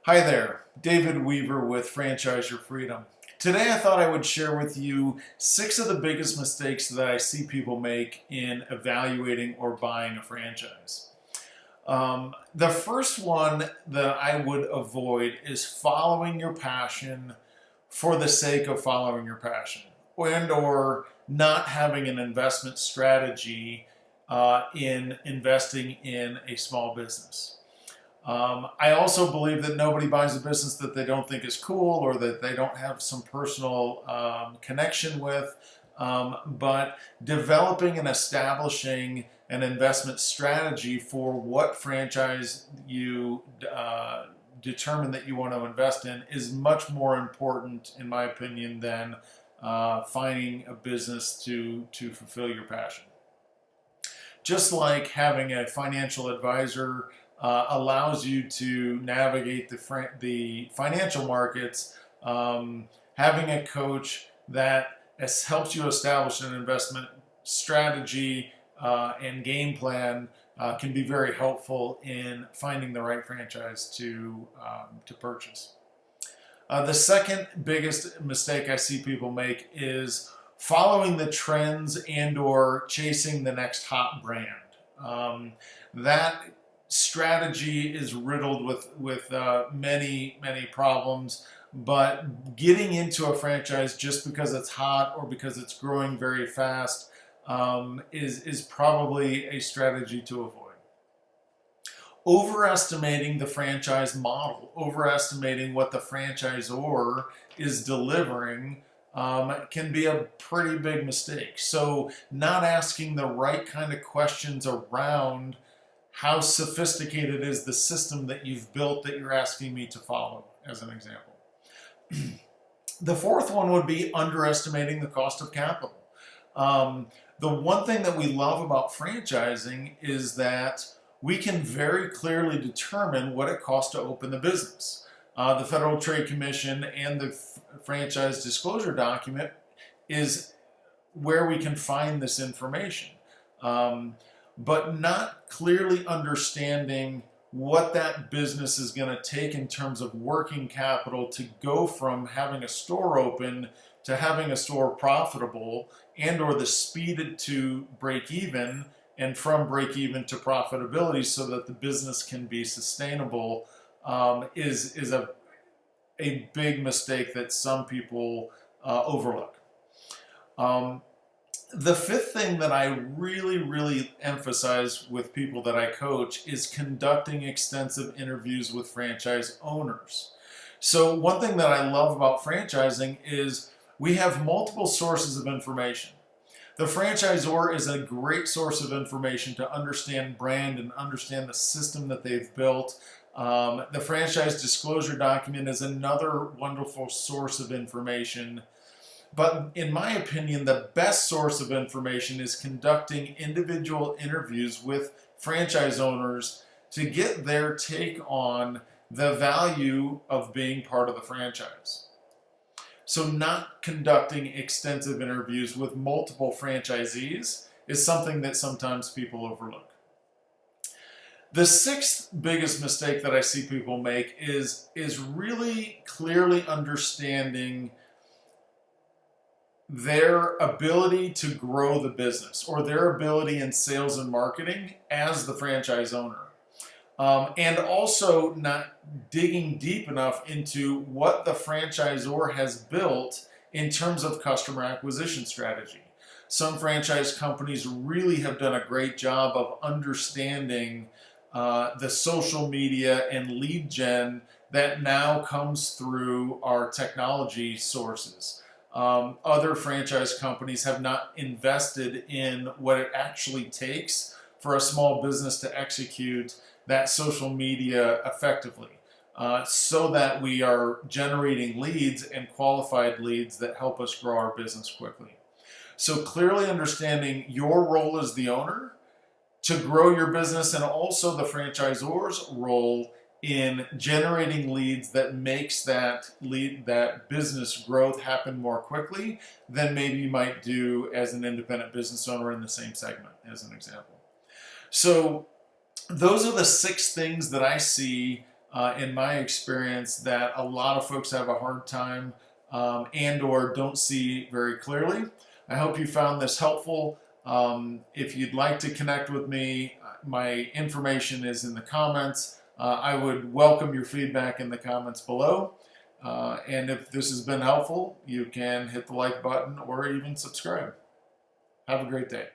Hi there, David Weaver with Franchise Your Freedom. Today I thought I would share with you 6 of the biggest mistakes that I see people make in evaluating or buying a franchise. The first one that I would avoid is following your passion for the sake of following your passion, and or not having an investment strategy in investing in a small business. I also believe that nobody buys a business that they don't think is cool or that they don't have some personal connection with. But developing and establishing an investment strategy for what franchise you determine that you want to invest in is much more important, in my opinion, than finding a business to fulfill your passion. Just like having a financial advisor allows you to navigate the financial markets, having a coach that helps you establish an investment strategy and game plan can be very helpful in finding the right franchise to purchase. The second biggest mistake I see people make is following the trends and or chasing the next hot brand. That strategy is riddled with many problems, but getting into a franchise just because it's hot or because it's growing very fast is probably a strategy to avoid. Overestimating the franchise model, overestimating what the franchisor is delivering can be a pretty big mistake. So not asking the right kind of questions around how sophisticated is the system that you've built that you're asking me to follow, as an example. The fourth one would be underestimating the cost of capital. The one thing that we love about franchising is that we can very clearly determine what it costs to open the business. The Federal Trade Commission and the franchise disclosure document is where we can find this information. But not clearly understanding what that business is going to take in terms of working capital to go from having a store open to having a store profitable, and or the speed to break even, and from break even to profitability so that the business can be sustainable is a big mistake that some people overlook. The fifth thing that I really emphasize with people that I coach is conducting extensive interviews with franchise owners. So one thing that I love about franchising is we have multiple sources of information. The franchisor is a great source of information to understand brand and understand the system that they've built. The franchise disclosure document is another wonderful source of information. But in my opinion, the best source of information is conducting individual interviews with franchise owners to get their take on the value of being part of the franchise. So not conducting extensive interviews with multiple franchisees is something that sometimes people overlook. The sixth biggest mistake that I see people make is really clearly understanding their ability to grow the business or their ability in sales and marketing as the franchise owner. And also not digging deep enough into what the franchisor has built in terms of customer acquisition strategy. Some franchise companies really have done a great job of understanding the social media and lead gen that now comes through our technology sources. Other franchise companies have not invested in what it actually takes for a small business to execute that social media effectively, so that we are generating leads and qualified leads that help us grow our business quickly. So clearly understanding your role as the owner to grow your business, and also the franchisor's role in generating leads that makes that business growth happen more quickly than maybe you might do as an independent business owner in the same segment, as an example. So those are the 6 things that I see in my experience, that a lot of folks have a hard time and or don't see very clearly. I hope you found this helpful. If you'd like to connect with me, my information is in the comments. I would welcome your feedback in the comments below. And if this has been helpful, you can hit the like button or even subscribe. Have a great day.